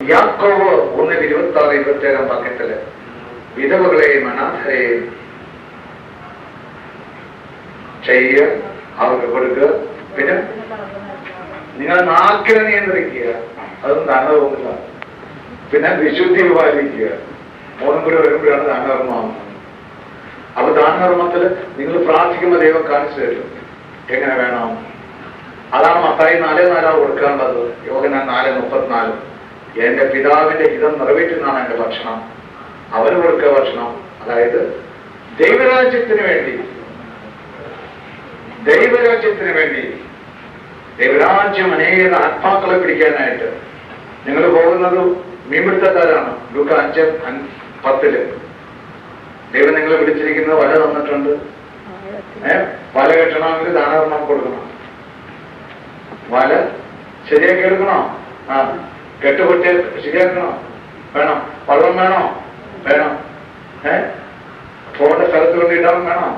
യാക്കോബ് 1:26-27 വാക്യത്തില് വിധവകളെയും അനാഥരെയും ചെയ്യുക, അവർക്ക് കൊടുക്കുക. പിന്നെ നിങ്ങൾ നാക്കിനെ നിയന്ത്രിക്കുക, അതും ദാനധർമ്മമില്ല. പിന്നെ വിശുദ്ധി പാലിക്കുക. മൂന്നും കൂടി വരുമ്പോഴാണ് ദാനധർമ്മമാകുന്നത്. അപ്പൊ ദാനധർമ്മത്തില് നിങ്ങൾ പ്രാർത്ഥിക്കുമ്പോൾ ദൈവം കാണിച്ചു തരും എങ്ങനെ വേണം. അതാണ് മത്തായി 4:4 കൊടുക്കാനുള്ളത്. യോഹന്നാൻ 4:34 എന്റെ പിതാവിന്റെ ഹിതം നിറവേറ്റുന്നതാണ് എന്റെ ഭക്ഷണം. അവന് കൊടുക്കുക ഭക്ഷണം. അതായത് ദൈവരാജ്യത്തിന് വേണ്ടി, ദൈവരാജ്യത്തിന് വേണ്ടി, ദൈവരാജ്യം അനേക ആത്മാക്കളെ പിടിക്കാനായിട്ട് നിങ്ങൾ പോകുന്നത് മീൻപിടുത്തക്കാരാണ്. ലൂക്ക 5:10 ദൈവം നിങ്ങളെ പിടിച്ചിരിക്കുന്നത് വല തന്നിട്ടുണ്ട്. വല കെട്ടണമെങ്കിൽ ദാനധർമ്മം കൊടുക്കണം. വല ശരിയാക്കി എടുക്കണോ? കെട്ടുപൊട്ടി ശരിയാക്കണോ? വേണം. വള്ളം വേണോ? വേണം. പോകേണ്ട സ്ഥലത്ത് കൊണ്ട് ഇടാൻ വേണോ?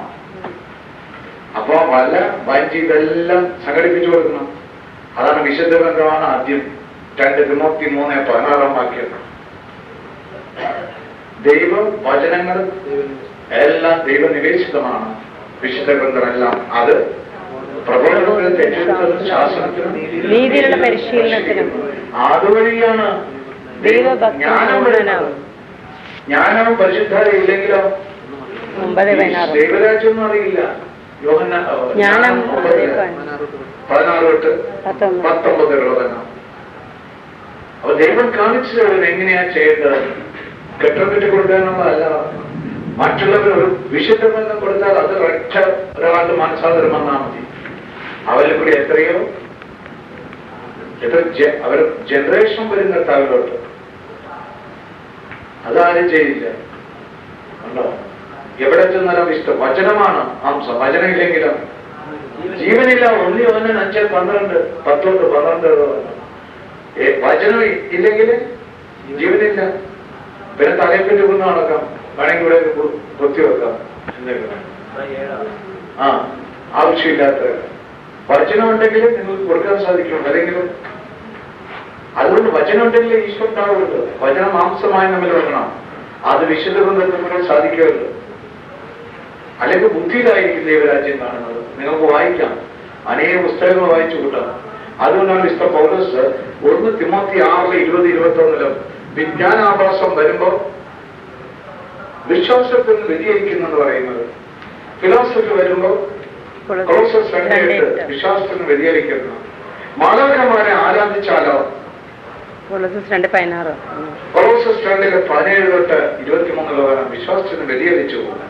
അപ്പൊ വല വഞ്ചി ഇതെല്ലാം സംഘടിപ്പിച്ചു കൊടുക്കണം. അതാണ് വിശുദ്ധ ബന്ധമാണ്. ആദ്യം 2 തിമോത്തി 3:16 വാക്യം. ദൈവ വചനങ്ങൾ എല്ലാം ദൈവനിവേശിതമാണ്. വിശുദ്ധ ഗ്രന്ഥമെല്ലാം അത് പ്രബോധനത്തിനും തെറ്റും ശാസനത്തിനും നീതിയുടെ പരിശീലനത്തിനും അതുവഴിയാണ് ജ്ഞാനവും പരിശുദ്ധത ഇല്ലെങ്കിലോ ദൈവരാജ്യം ഒന്നും അറിയില്ല. യോഹന്നാൻ 16:19 അപ്പൊ ദൈവം കാണിച്ചു തരുന്നത് എങ്ങനെയാ ചെയ്യേണ്ടത്. കെട്ടി കൊടുക്കാനുള്ളതല്ല. മറ്റുള്ളവർ ഒരു വിശുദ്ധ ബന്ധം കൊടുത്താൽ അത് ഒറ്റ ഒരാളുടെ മനസ്സാന്തരം വന്നാൽ മതി. അവരിൽ കൂടി എത്ര അവർ ജനറേഷൻ വരുന്നിട്ട് അവരോട്ട് അതാരും ചെയ്യില്ല. ഉണ്ടോ? എവിടെ ചെന്നാലും ഇഷ്ടം വചനമാണ് മാംസം. വചനം ഇല്ലെങ്കിലും ജീവനില്ല. 1 യോഹന്നാൻ 5:12 വചനം ഇല്ലെങ്കിൽ ജീവനില്ല. പിന്നെ തലയെപ്പറ്റി കൊണ്ടു നടക്കാം. വേണമെങ്കിൽ ഇവിടെ കുത്തിവെക്കാം. ആവശ്യമില്ലാത്ത വചനം ഉണ്ടെങ്കിൽ നിങ്ങൾക്ക് കൊടുക്കാൻ സാധിക്കും. അല്ലെങ്കിലും അതുകൊണ്ട് വചനം ഉണ്ടെങ്കിൽ ഈശ്വരൻ ഉണ്ടാവുള്ളൂ. വചനം മാംസമായി നമ്മൾ വെക്കണം. അത് വിശുദ്ധ ബന്ധത്തിലൂടെ സാധിക്കുമല്ലോ. അല്ലെങ്കിൽ ബുദ്ധിയിലായിരിക്കും ദൈവരാജ്യം കാണുന്നത്. നിങ്ങൾക്ക് വായിക്കാം, അനേക പുസ്തകങ്ങൾ വായിച്ചു കൂട്ടാം. അതുകൊണ്ടാണ് വിശുദ്ധ പൗലോസ് 1 തിമോത്തി 6:20-21 വിജ്ഞാനാഭാസം വരുമ്പോ വിശ്വാസത്തിൽ നിന്ന് വ്യതിചരിക്കുന്നെന്ന് പറയുന്നത്. ഫിലോസഫി വരുമ്പോ കൊളോസസ് 2:8 വിശ്വാസത്തിൽ നിന്ന് വ്യതിചരിക്കുന്നു. മാലാഖമാരെ ആരാധിച്ചാലോ കൊളോസസ് 2:17-23 വിശ്വാസത്തിൽ നിന്ന് വ്യതിചരിച്ചു പോകുന്നു.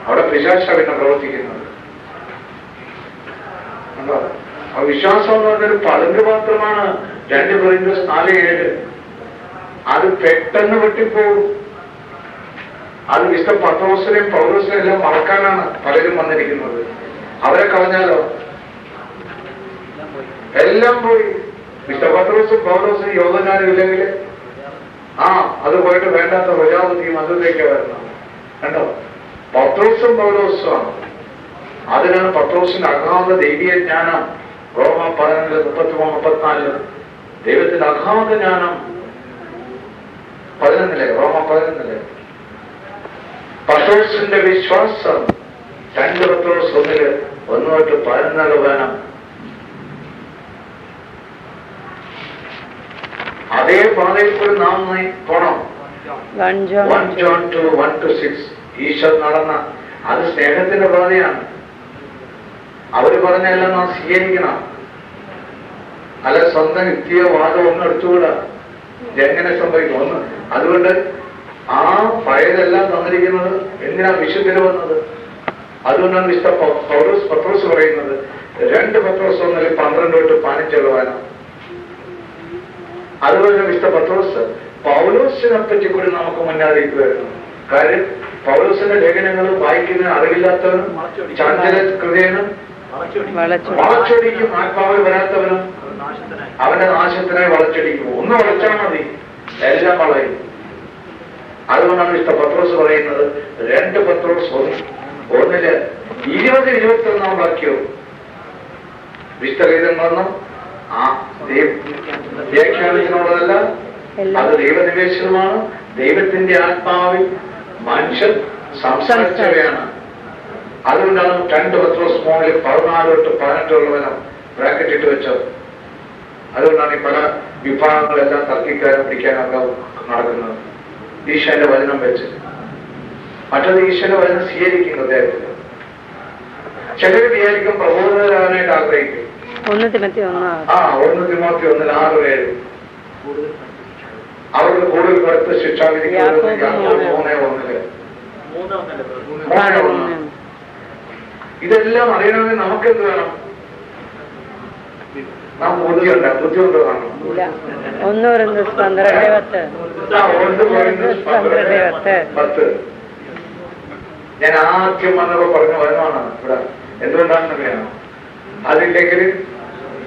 അവിടെ പിശാചാ പിന്നെ പ്രവർത്തിക്കുന്നത്. വിശ്വാസം എന്ന് പറഞ്ഞൊരു പളുങ്ക് മാത്രമാണ്. 2 കൊരിന്ത്യർ 4:7 അത് പെട്ടെന്ന് വെട്ടിപ്പോകും. അത് വിശുദ്ധ പത്രോസിനെയും പൗലോസിനെയും എല്ലാം മറക്കാനാണ് പലരും വന്നിരിക്കുന്നത്. അവരെ കളഞ്ഞാലോ എല്ലാം പോയി. വിശുദ്ധ പത്രോസും പൗലോസും യോഹന്നാനും ഇല്ലെങ്കിൽ അത് പോയിട്ട് വേണ്ടാത്ത പ്രജാപതിയും അതിലേക്ക് വരണം. കണ്ടോ? പത്രോസും പൗലോസുമാണ്. അതിനാണ് പത്രോസിന്റെ അഗാധ ദൈവീയ ജ്ഞാനം. റോമ 11:33-34 ദൈവത്തിന്റെ അഗാധ ജ്ഞാനം. 11 റോമ 11 പത്രോസിന്റെ വിശ്വാസം 2 പത്രോസ് 1:1-14 വേണം. അതേ പാതയിൽ കൂടി നാം പോണം. 1 John 2:1-6 ഈശോ നടന്ന അത് സ്നേഹത്തിന്റെ പാതയാണ്. അവര് പറഞ്ഞെല്ലാം നാം സ്വീകരിക്കണം. അല്ല സ്വന്തം യുക്തിയോ വാദം ഒന്നും എടുത്തുകൂടാ. എങ്ങനെ സംഭവിക്കും ഒന്ന്. അതുകൊണ്ട് പഴയതെല്ലാം തന്നിരിക്കുന്നത് എന്തിനാ വിശുദ്ധര് വന്നത്. അതുകൊണ്ടാണ് വിശുദ്ധ പത്രോസ് പറയുന്നത് 2 പത്രോസ് 12-15 അതുപോലെ വിശുദ്ധ പത്രോസ് പൗലോസിനെ പറ്റി കൂടി നമുക്ക് മുന്നറിയിപ്പ് വരുന്നു. കാര്യം പൗലോസിന്റെ ലേഖനങ്ങൾ വായിക്കുന്ന അറിവില്ലാത്തവനും ചാഞ്ചല ഹൃദയനും വളച്ചൊടിക്കും. ആത്മാവിൽ വരാത്തവനും അവന്റെ നാശത്തിനായി വളച്ചൊടിക്കും. ഒന്ന് വളച്ചാൽ മതി, എല്ലാം വളയും. അതുകൊണ്ടാണ് വിശുദ്ധ പത്രോസ് പറയുന്നത് 2 പത്രോസ് 1:20-21 വാക്യവും വിശുദ്ധ ഗീതങ്ങളൊന്നും വ്യാഖ്യാനത്തിനുള്ളതല്ല, അത് ദൈവനിവേശനമാണ്. ദൈവത്തിന്റെ ആത്മാവിൽ മനുഷ്യൻ സംസാരിച്ചവയാണ്. അതുകൊണ്ടാണ് 2 പത്രോസ് 3 14 തൊട്ട് 18 വരെ ബ്രാക്കറ്റ് ഇട്ട് വെച്ചത്. അതുകൊണ്ടാണ് ഈ പല വിഭാഗങ്ങളെല്ലാം തർക്കിക്കാനും പിടിക്കാനൊക്കെ നടക്കുന്നത്. ഈശോന്റെ വചനം വെച്ച് മറ്റത് ഈശോന്റെ വചനം സ്വീകരിക്കും ഹൃദയത്തിൽ. ചിലർ വിചാരിക്കും പ്രബോധകരാകാനായിട്ട് ആഗ്രഹിക്കും. 1 തിമോത്തി 1:6-7 അവർക്ക് കൂടുതൽ കടുത്ത ശിക്ഷ വിധിക്കുന്നത് 3:1. ഇതെല്ലാം അറിയണമെങ്കിൽ നമുക്കെന്ത് വേണം? നാം ബുദ്ധിയുണ്ട്. ബുദ്ധിയുണ്ടോ കാണണം. 1 Corinthians 12:10. ഞാൻ ആദ്യം വന്നപ്പോ പറഞ്ഞു വരുന്നതാണ് ഇവിടെ. എന്തുകൊണ്ടാണെന്ന് അറിയാം, അതില്ലെങ്കിൽ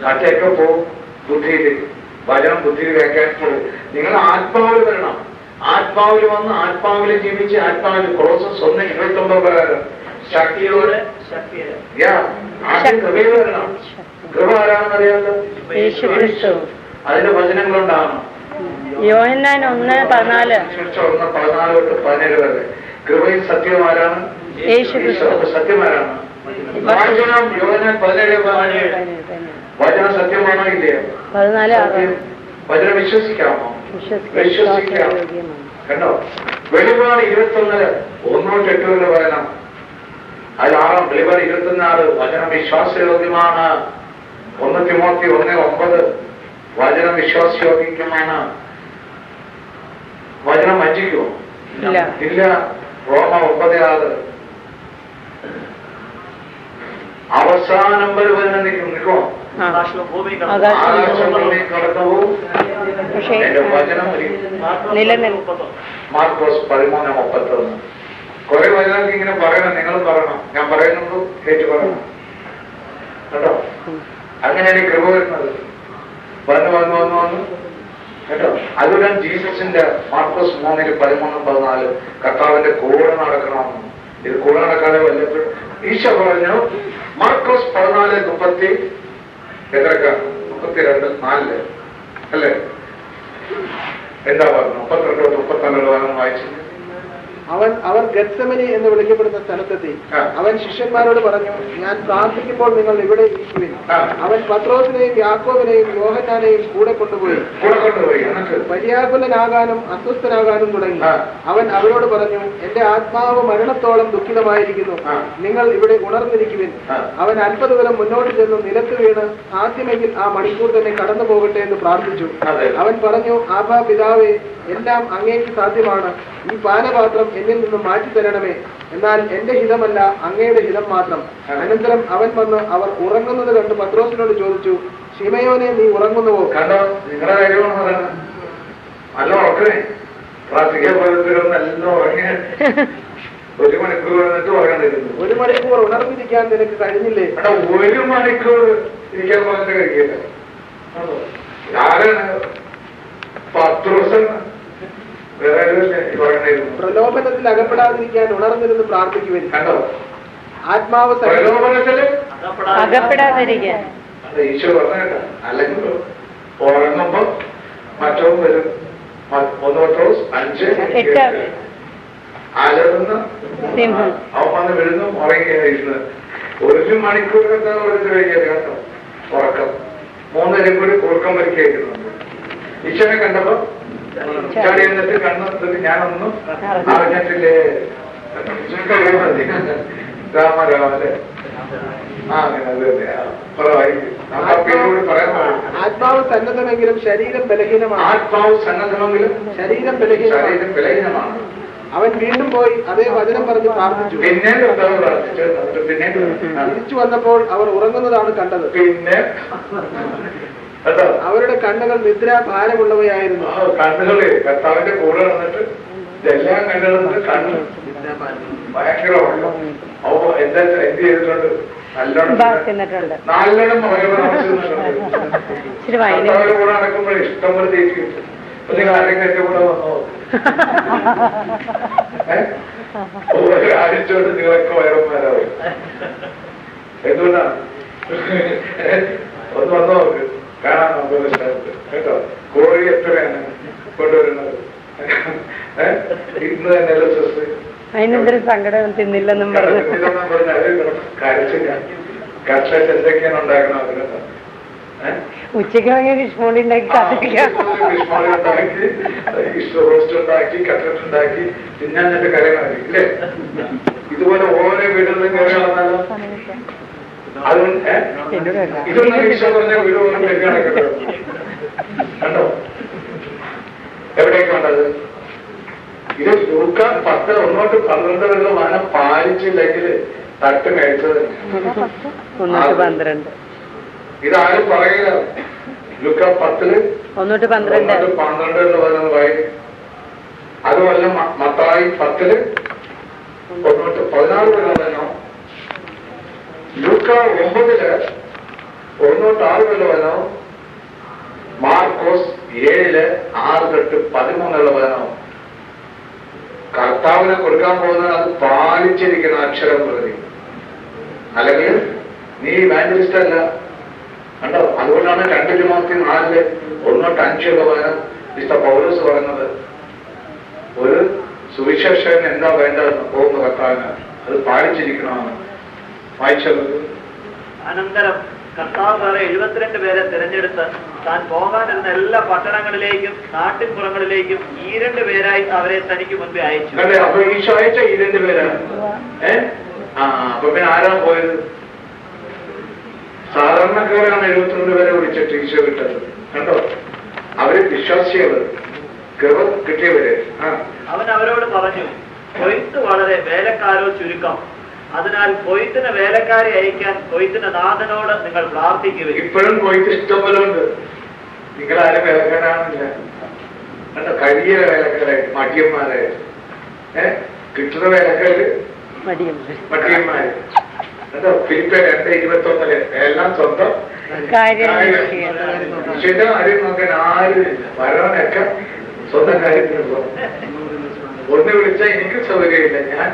മറ്റൊക്കെ പോകും. ബുദ്ധിയിൽ വചനം ബുദ്ധിയിൽ വ്യാഖ്യാനം പോകും. നിങ്ങൾ ആത്മാവിൽ വരണം. ആത്മാവിൽ വന്ന് ആത്മാവിൽ ജീവിച്ച് ആത്മാവിൽ പ്രോസസ് 1:29 പ്രകാരം ശക്തിയോടെ ആദ്യം കൃപയിൽ വരണം. കൃപ ആരാണെന്നറിയാമല്ലോ, അതിന്റെ വചനങ്ങളുണ്ടാകണം. യോഹന്നാൻ 1:14 തൊട്ട് 17 വരെ. കൃപയിൽ സത്യം ആരാണ്? സത്യമാരാണ്. വചനം യോഹന്നാൻ 17:17 വചനം സത്യമാണോ ഇല്ലയോ? 14:6 വചനം വിശ്വസിക്കാമോ? വിശ്വസിക്കാം. കണ്ടോ? വെളിപാട് 21 1-8 വരെ വചനം. അതിൽ 6 വെളിപാട് 21:6 വചനം വിശ്വാസയോഗ്യമാണ്. 1 തിമോത്തി 1:9 വചനം വിശ്വാസയോഗ്യമാണ്. വചനം വഞ്ചിക്കുമോ? ഇല്ല. റോമ 9:6 അവസാനം വരെ വചനം നിൽക്കുമോ? ആകാശം ഭൂമി കടന്നു പോവും, എന്റെ വചനം മാർക്കോസ് 13:31. കുറെ വചനങ്ങൾക്ക് ഇങ്ങനെ പറയണം. നിങ്ങളും പറയണം. ഞാൻ പറയുന്നത് കേട്ടു പറയണം കേട്ടോ. അങ്ങനെയാണ് ഈ കൃപ വരുന്നത്. വന്ന് കേട്ടോ. അതുകൊണ്ടാണ് ജീസസിന്റെ മാർക്കോസ് 3:13-14 കർത്താവിന്റെ കൂടെ നടക്കണമെന്ന്. ഇത് കൂടെ നടക്കാതെ വല്ലപ്പോഴും ഈശോ പറഞ്ഞു. മാർക്കോസ് 14:30 32-4 അല്ലേ? എന്താ പറഞ്ഞു? 32-34 വായിച്ചു. അവർ ഗത്സമനി എന്ന് വിളിക്കപ്പെടുന്ന സ്ഥലത്തെത്തി. അവൻ ശിഷ്യന്മാരോട് പറഞ്ഞു, ഞാൻ പ്രാർത്ഥിക്കുമ്പോൾ നിങ്ങൾ ഇവിടെ ഇരിക്കുവിൻ. അവൻ പത്രോസിനെയും യാക്കോബിനെയും യോഹന്നാനെയും കൂടെ കൊണ്ടുപോയി പര്യാകുലനാകാനും അസ്വസ്ഥനാകാനും തുടങ്ങി. അവൻ അവരോട് പറഞ്ഞു, എന്റെ ആത്മാവ് മരണത്തോളം ദുഃഖിതമായിരിക്കുന്നു. നിങ്ങൾ ഇവിടെ ഉണർന്നിരിക്കുവിൻ. അവൻ 50 ദൂരം മുന്നോട്ട് ചെന്ന് നിലത്ത് വീണ് സാധ്യമെങ്കിൽ ആ മണിക്കൂർ തന്നെ കടന്നു പോകട്ടെ എന്ന് പ്രാർത്ഥിച്ചു. അവൻ പറഞ്ഞു, ആബാ പിതാവേ, എല്ലാം അങ്ങേക്ക് സാധ്യമാണ്. ഈ പാനപാത്രം എന്നിൽ നിന്നും മാറ്റിത്തരണമേ. എന്നാൽ എന്റെ ഹിതമല്ല, അങ്ങയുടെ ഹിതം മാത്രം. അനന്തരം അവൻ വന്ന് അവർ ഉറങ്ങുന്നത് കണ്ട് പത്രോസിനോട് ചോദിച്ചു, ശിമയോനെ, നീ ഉറങ്ങുന്നുവോ? കണ്ടോ, നിങ്ങളുടെ കാര്യമാണ് പറയുന്നത്. നല്ല ഉറക്കണേ. പ്രാർത്ഥിക്കാൻ പോയതിലും നല്ല ഉറങ്ങിയ 1 മണിക്കൂർ വന്നിട്ട് ഉറങ്ങാണ്ടിരുന്നു. 1 മണിക്കൂർ ഉണർന്നിരിക്കാൻ നിനക്ക് കഴിഞ്ഞില്ലേ? 1 മണിക്കൂർ ഇരിക്കാൻ പോകാൻ കഴിയില്ല. ആരാണ്? പത്രോസ്. പ്രലോഭനത്തിൽ അകപ്പെടാതിരിക്കാൻ ഉണർന്നിരുന്ന് പ്രാർത്ഥിക്കുവിൻ. കണ്ടോ, ആത്മാവ് പ്രലോഭനത്തില് അകപ്പെടാതിരിക്കാൻ ഈശോ പറഞ്ഞ. അല്ലെങ്കിൽ ഉറങ്ങുമ്പോ മറ്റോ വരും. 1 പത്രോസ് 5:8 ആലർന്ന് അവൻ വന്ന് വിഴുന്നു ഉറങ്ങിയായിരുന്നത്. 1 മണിക്കൂറൊക്കെ എടുത്ത് കഴിയാതെ കേട്ടോ ഉറക്കം. 3 നേരം കൂടി കൂർക്കം വലിക്കുന്നുണ്ട്. ഈശോനെ കണ്ടപ്പോ ചാടി എന്നിട്ട് കണ്ണെടുത്തിട്ട് ഞാനൊന്നും അറിഞ്ഞിട്ടില്ലേ? രാമരാമല്ലേ? ആത്മാവ് സന്നദ്ധമെങ്കിലും ശരീരം ബലഹീനമാണ്. ആത്മാവ് സന്നദ്ധമെങ്കിലും ശരീരം ബലഹീനമാണ്. അവൻ വീണ്ടും പോയി അതേ വചനം പറഞ്ഞ് പ്രാർത്ഥിച്ചു. പിന്നെ തിരിച്ചു വന്നപ്പോൾ അവർ ഉറങ്ങുന്നതാണ് കണ്ടത്. പിന്നെ അവരുടെ കണ്ണുകൾ നിദ്രാഭാരമുള്ളവയായിരുന്നു. കണ്ണുകള് കർത്താവിന്റെ കൂടെ വന്നിട്ട് ഇതെല്ലാം കണ്ടുകൊണ്ട് കണ്ണ് ഭയങ്കര ഉള്ളു. അപ്പൊ എന്താ എന്ത് ചെയ്തിട്ടുണ്ട്? നല്ലോണം കർത്താവിന്റെ കൂടെ നടക്കുമ്പോൾ ഇഷ്ടം പോലെ തേച്ച് കിട്ടും. നിങ്ങൾ ആരെങ്കിലും എന്റെ കൂടെ വന്നോ? ഒരാഴ്ചയോട് നിങ്ങളൊക്കെ വയറന്മാരാവും. എന്തുകൊണ്ടാണ്? ഒന്ന് വന്നോ നോക്ക്, കാണാൻ നമുക്ക് കേട്ടോ. കോഴി എത്രയാണ്? കൊണ്ടുവരുന്നത്. ഇന്ന് തന്നെ LSS അതിനെന്തൊരു സങ്കടം തിന്നില്ലെന്നും പറഞ്ഞു. കരച്ചില്ല. കട്ട്ലറ്റ് എന്തൊക്കെയാണ് ഉണ്ടാക്കണം അതിനകത്ത്? ഉച്ചയ്ക്ക് വാങ്ങിയ ഫിഷ്മോളി ഉണ്ടാക്കി കാത്തിരിക്കാം. ഫിഷ്മോളി ഉണ്ടാക്കി, റോസ്റ്റ് ഉണ്ടാക്കി, കട്ട്ലറ്റ് ഉണ്ടാക്കി തിന്നാഞ്ഞിട്ട് കരയണമായിരിക്കും ഇല്ലേ? ഇതുപോലെ ഓരോ വീടുകളിലും കയറി നടന്നാലോ? അതുകൊണ്ട് ഇതൊന്നും ഈശോ പറഞ്ഞ വീടുകളും കെട്ടിടക്കട്ടോ കണ്ടോ? എവിടെയൊക്കെ ഉണ്ടത്? ഇത് ലൂക്ക 10 1 12 വരെ വനം പാലിച്ചില്ലെങ്കിൽ തട്ട് കഴിച്ചത്. 1-12 ഇതാരും പറയില്ല. ലൂക്ക 10 1-12 വരെ. അതുമല്ല മത്തായി 10 1-14 വരെ വന്നോ. ലൂക്ക 9 1-6 വരെ വന്നോ. മാർക്കോസ് 7 6-13 വന്നോ. കർത്താവിനെ കൊടുക്കാൻ പോകുന്നത് അത് പാലിച്ചിരിക്കുന്ന അക്ഷരം പ്രതി, അല്ലെങ്കിൽ നീ ഇവാഞ്ചലിസ്റ്റ് അല്ല. കണ്ടോ? അതുകൊണ്ടാണ് 2 തിമോത്തി 4 1-5 വചനം വിശുദ്ധ പൗലോസ് പറയുന്നത് ഒരു സുവിശേഷകന് എന്താ വേണ്ടതെന്ന് പോകുന്ന കർത്താവിന് അത് പാലിച്ചിരിക്കണമെന്ന്. വായിച്ചത്. അനന്തരം കർത്താവ് 72 പേരെ തിരഞ്ഞെടുത്ത് താൻ പോകാനിരുന്ന എല്ലാ പട്ടണങ്ങളിലേക്കും നാട്ടിൻപുറങ്ങളിലേക്കും 2 പേരായി അവരെ തനിക്ക് മുൻപേ അയച്ചു. അതെ, അപ്പൊ ഈശോ അയച്ച 2 പേരാണ്. അപ്പൊ പിന്നെ ആരാ പോയത്? സാധാരണക്കാരാണ് 72 പേരെ വിളിച്ചിട്ട് ഈശോ വിട്ടത്. കണ്ടോ? അവര് വിശ്വാസികള്, കൃപ കിട്ടിയവര്. അവൻ അവരോട് പറഞ്ഞു, കൊയ്ത്ത് വളരെ, വേലക്കാരോ ചുരുക്കം. അതിനാൽ കൊയ്ത്തിന് വേലക്കാരെ അയക്കാൻ കൊയ്ത്തിന്റെ നാഥനോട് നിങ്ങൾ പ്രാർത്ഥിക്കുക. ഇപ്പോഴും കൊയ്ത്ത് ഇഷ്ടംപോലെ ഉണ്ട്. നിങ്ങളാരും വേലക്കാരാണില്ല. കണ്ടോ? കഴിയ വേലക്കാരെ, മടിയന്മാരെ, കിട്ടുന്ന വേലക്കാര് മടിയന്മാര്. കേട്ടോ? ഫിലിപ്പ് 2:21 എല്ലാം സ്വന്തം ശരിയുടെ കാര്യം നോക്കാൻ ആരും വരവനൊക്കെ സ്വന്തം കാര്യത്തിന് പോകും. ഒന്ന് വിളിച്ചാൽ എനിക്ക് സൗകര്യമില്ല, ഞാൻ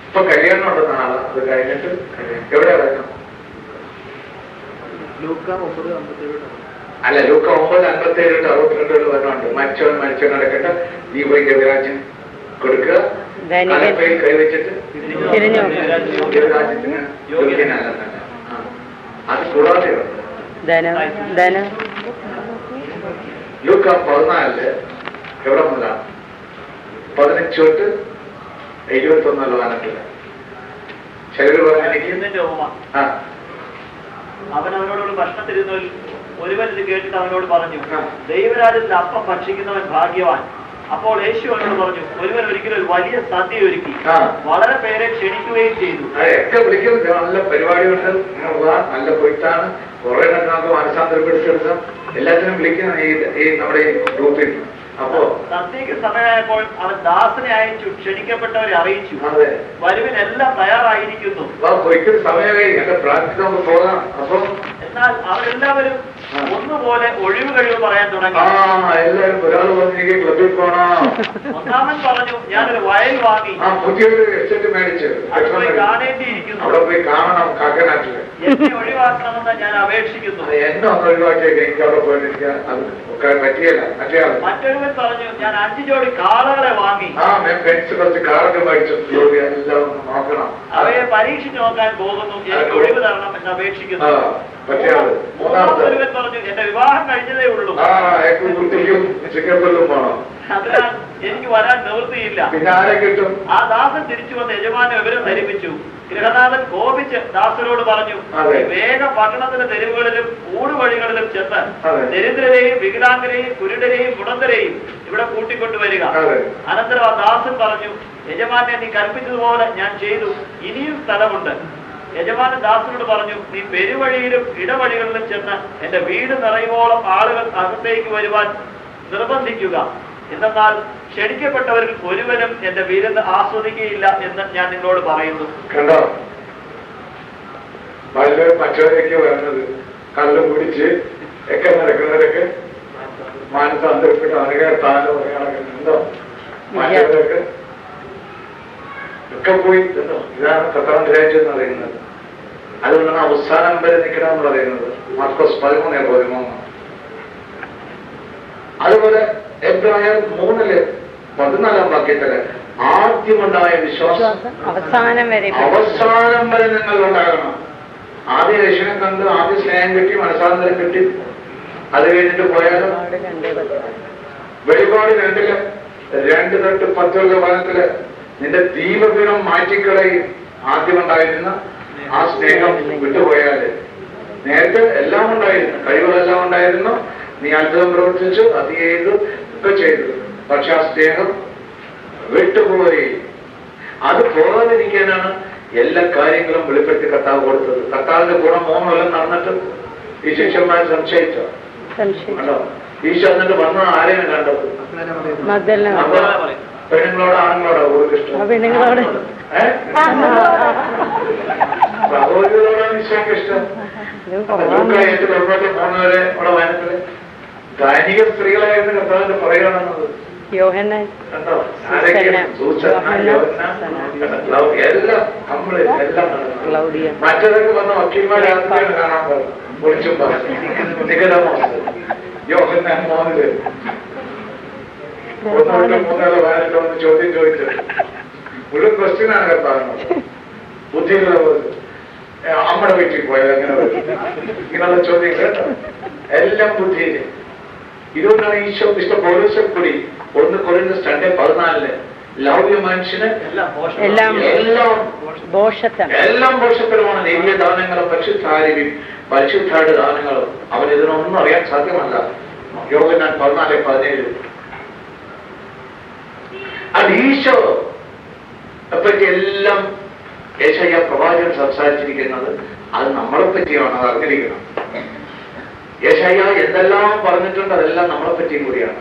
ഇപ്പൊ കല്യാണം ഉണ്ടെന്ന ആളാ, അത് കഴിഞ്ഞിട്ട് എവിടെ വരണം? അല്ല, ലൂക്ക 9:57-62 വരണമുണ്ട്. മരിച്ചവൻ നടക്കട്ടെ, നീ പോയി ഗവിരാജൻ കൊടുക്കുക, കലപ്പയിൽ കൈവച്ചിട്ട് ഗവിരാജ്യത്തിന് യോഗ്യനല്ലെന്നല്ല. അത് കൂടാതെ ഉണ്ട്. ലൂക്ക 14 എവിടെ മുതലാണ്? 15-21 വാനത്തില് ചിലര് പറഞ്ഞെനിക്ക് അവൻ അവനോട് ഭക്ഷണത്തിരുന്നവരിൽ ഒരുവൻ ഇത് കേട്ടിട്ട് അവനോട് പറഞ്ഞു, ദൈവരാജ്യത്തിൽ അപ്പം ഭക്ഷിക്കുന്നവൻ ഭാഗ്യവാൻ. അപ്പോൾ യേശു അവനോട് പറഞ്ഞു, ഒരുവൻ ഒരിക്കലും ഒരു വലിയ സദ്യ ഒരുക്കി വളരെ പേരെ ക്ഷണിക്കുകയും ചെയ്തു. ഒക്കെ വിളിക്കുന്നത് നല്ല പരിപാടിയുണ്ട്, നല്ല കൊയ്ത്താണ്, കുറെ നമുക്ക് മനസ്സാന്തരപ്പെടുത്തിയെടുക്കാം, എല്ലാത്തിനും വിളിക്കുന്ന ഈ നമ്മുടെ ഈ ഗ്രൂപ്പിൽ. അപ്പോ സദ്യക്ക് സമയമായപ്പോൾ അവൻ ദാസനെ അയച്ചു ക്ഷണിക്കപ്പെട്ടവരെ അറിയിച്ചു, അതെ, വരുവിനെല്ലാം തയ്യാറായിരിക്കുന്നു. കൊയ്ക്കുന്ന സമയമായി എന്റെ പ്രാർത്ഥന നമുക്ക് പോകാം. അപ്പൊ എന്നാൽ അവരെല്ലാവരും ഒന്നുപോലെ ഒഴിവ് കഴിവ് പറയാൻ തുടങ്ങി. എല്ലാവരും ഒരാൾ പറഞ്ഞെങ്കിൽ ക്ലബിൽ പോകണം. ഒന്നാമൻ പറഞ്ഞു, ഞാനൊരു വയൽ വാങ്ങി പുതിയൊരു എസ്റ്റേറ്റ് മേടിച്ച് പോയി കാണേണ്ടിയിരിക്കുന്നു. അവിടെ പോയി കാണണം. കാക്കനാട്ടില് എന്നെ ഒഴിവാക്കണമെന്ന് ഞാൻ അപേക്ഷിക്കുന്നു. എന്നെ ഒന്ന് ഒഴിവാക്കിയേക്ക്, എനിക്ക് അവിടെ പോയിരിക്കുക, അത് പറ്റിയല്ല. മറ്റൊരുവൻ പറഞ്ഞു, ഞാൻ 5 ജോഡി കാളകളെ വാങ്ങി കുറച്ച് കാറൊക്കെ മേടിച്ചു, എല്ലാം നോക്കണം, അവയെ പരീക്ഷിച്ച് നോക്കാൻ പോകുന്നു, എനിക്ക് ഒഴിവ് തരണം എന്ന് അപേക്ഷിക്കുന്നു. മൂന്നാമതൊരുവൻ പറഞ്ഞു, എന്റെ വിവാഹം കഴിഞ്ഞതേ ഉള്ളൂ, ചിക്കൻ പോണം, അതിനാൽ എനിക്ക് വരാൻ നിവൃത്തിയില്ല. പിന്നെ ആരെ കിട്ടും? ആ ദാസൻ തിരിച്ചു വന്ന് യജമാനെ വിവരം ധരിപ്പിച്ചു. ഗൃഹനാഥൻ കോപിച്ച് ദാസരോട് പറഞ്ഞു, വേഗം പട്ടണത്തിന്റെ തെരുവുകളിലും ഊടുവഴികളിലും ചെന്ന് ദരിദ്രരെയും വികലാംഗരെയും കുരുടരെയും മുടന്തരെയും ഇവിടെ കൂട്ടിക്കൊണ്ടുവരിക. അനന്തരം ആ ദാസൻ പറഞ്ഞു, യജമാനെ നീ കൽപ്പിച്ചതുപോലെ ഞാൻ ചെയ്തു, ഇനിയും സ്ഥലമുണ്ട്. യജമാനൻ ദാസനോട് പറഞ്ഞു, നീ പെരുവഴിയിലും ഇടവഴികളിലും ചെന്ന് എന്റെ വീട് നിറയുവോളം ആളുകൾ അകത്തേക്ക് വരുവാൻ നിർബന്ധിക്കുക. എന്നാൽ ക്ഷണിക്കപ്പെട്ടവരിൽ ഒരുവനും എന്റെ വിരുന്ന് ആസ്വദിക്കുകയില്ല എന്ന് ഞാൻ നിങ്ങളോട് പറയുന്നു. കണ്ടോ? മറ്റവരൊക്കെ വരുന്നത് കള്ളും കുടിച്ച് ഒക്കെ നടക്കുന്നവരൊക്കെ മാനസാന്തരപ്പെട്ട് അനുകേട്ടാനോ പറയാനോ മറ്റവരൊക്കെ ഒക്കെ പോയി. ഇതാണ് കർത്താവിന്റെ രാജ്യം എന്ന് പറയുന്നത്. അതുകൊണ്ടാണ് അവസാനം വരെ നിൽക്കണം എന്ന് പറയുന്നത്. മാർക്കോസ് 13:13. അതുപോലെ എബ്രായർ 3:14 വാക്യത്തില് ആദ്യമുണ്ടായ വിശ്വാസം അവസാനം വരെ നിങ്ങൾ ഉണ്ടാകണം. ആദ്യ രക്ഷനെ കണ്ട് ആദ്യ സ്നേഹം കിട്ടി, മനസ്സാന്തരം കിട്ടി, അത് കഴിഞ്ഞിട്ട് പോയാലും വെളിപാട് 2:10 വനത്തില് നിന്റെ ദീപപീഠം മാറ്റിക്കളയും. ആദ്യമുണ്ടായിരുന്ന ആ സ്നേഹം വിട്ടുപോയാല് നേരത്തെ എല്ലാം ഉണ്ടായിരുന്നു, കഴിവുകളെല്ലാം ഉണ്ടായിരുന്നു, നീ അത്ഭുതം പ്രവർത്തിച്ചു, അത് ചെയ്തു, ഒക്കെ ചെയ്തു, പക്ഷെ ആ സ്നേഹം വിട്ടുപോയി. അത് പോകാതിരിക്കാനാണ് എല്ലാ കാര്യങ്ങളും വെളിപ്പെടുത്തി കർത്താവ് കൊടുത്തത്. കർത്താവിന്റെ കൂടെ 3 കൊല്ലം നടന്നിട്ട് ഈ ശിഷ്യന്മാർ സംശയിച്ചോ? കണ്ടോ? ഈശോ എന്നിട്ട് വന്ന ആരെയും കണ്ടത്? പെണ്ണുങ്ങളോട് ആണുങ്ങളോടോ കൂടുതൽ ഇഷ്ടം? സഹോദരികളോടാണ് ഈശോയ്ക്ക് ഇഷ്ടം. ഏറ്റവും പുറത്തോട്ട് പോകുന്നവരെ അവിടെ വനത്തില് ധനിക സ്ത്രീകളായിരുന്നു കർത്താവിന്റെ പറയുകയാണെന്നത്. കണ്ടോ? എല്ലാം നമ്മള് എല്ലാം മറ്റേതൊക്കെ വന്ന വക്കീൽമാരെ കാണാൻ പോകും. പൊളിച്ചും പറഞ്ഞു യോഹന്നാൻ 3 1-3 വയനാട്ടോ എന്ന് ചോദ്യം ചോദിച്ചത് മുഴുവൻ ക്വസ്റ്റ്യനാണ് കർത്താവിനോട്. ബുദ്ധിയുള്ളവർ അമ്മയുടെ വീട്ടിൽ പോയത് അങ്ങനെ ഇങ്ങനെയുള്ള ചോദ്യം കേട്ടോ, എല്ലാം ബുദ്ധിയില്. ഇതുകൊണ്ടാണ് ഈശോ വിശുദ്ധ പൗലോസ് കൂടി 1 കൊരിന്ത്യർ 2:14 ലൗകിക മനുഷ്യന് എല്ലാം പോഷകരമാണ്. ദൈവീയ ദാനങ്ങളും പരിശുദ്ധാട് ദാനങ്ങളും അവൻ ഇതിനൊന്നും അറിയാൻ സാധ്യമല്ല. യോഹന്നാൻ 14:17 അത് ഈശോ പറ്റി എല്ലാം യെശയ്യാ പ്രവാചകൻ സംസാരിച്ചിരിക്കുന്നത് അത് നമ്മളെ പറ്റിയാണ്. അത് അറിഞ്ഞിരിക്കണം. യെശയ്യാ എന്തെല്ലാം പറഞ്ഞിട്ടുണ്ട് അതെല്ലാം നമ്മളെ പറ്റിയും കൂടിയാണ്.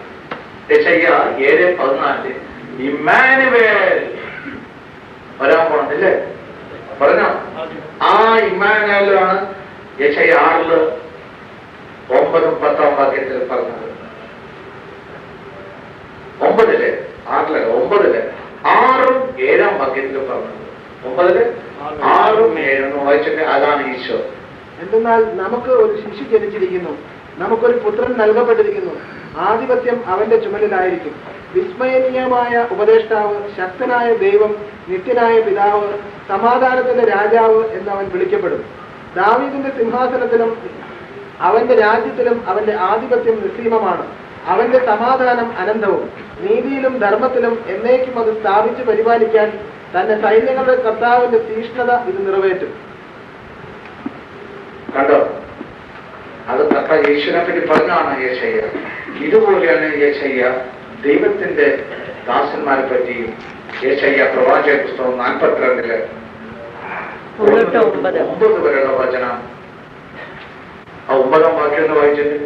യെശയ്യാ 7:14 ഇമ്മാനുവേൽ വരാൻ പോണതില്ലേ പറഞ്ഞോ? ആ ഇമ്മാനുവേലാണ് യെശയ്യാ 6:9-10 വാക്യത്തിൽ പറഞ്ഞത്. 9-ല് 6-ല് 6-7 വാക്യത്തിൽ പറഞ്ഞത്. 9-ല് 6-7 വായിച്ചിട്ട് അതാണ് ഈശോ. എന്തെന്നാൽ നമുക്ക് ഒരു ശിശു ജനിച്ചിരിക്കുന്നു, നമുക്കൊരു പുത്രൻ നൽകപ്പെട്ടിരിക്കുന്നു, ആധിപത്യം അവന്റെ ചുമലിലായിരിക്കും. വിസ്മയനീയമായ ഉപദേഷ്ടാവ്, ശക്തനായ ദൈവം, നിത്യനായ പിതാവ്, സമാധാനത്തിന്റെ രാജാവ് എന്നവൻ വിളിക്കപ്പെടും. ദാവീദിന്റെ സിംഹാസനത്തിലും അവന്റെ രാജ്യത്തിലും അവന്റെ ആധിപത്യം നിസ്സീമമാണ്. അവന്റെ സമാധാനം അനന്തവും. നീതിയിലും ധർമ്മത്തിലും എന്നേക്കും അത് സ്ഥാപിച്ച് പരിപാലിക്കാൻ തന്റെ സൈന്യങ്ങളുടെ കർത്താവിന്റെ തീഷ്ണത ഇത് നിറവേറ്റും. കണ്ടോ? അത് തക്ക യേശുവിനെ പറ്റി പറഞ്ഞാണ് യെശയ്യാ. ഇതുപോലെയാണ് യെശയ്യാ ദൈവത്തിന്റെ ദാസന്മാരെ പറ്റിയും. യെശയ്യാ പ്രവാചക പുസ്തകം 42-ല് 9 വരെയുള്ള വചനം. ആ 9 വാക്യം വായിച്ചിട്ട്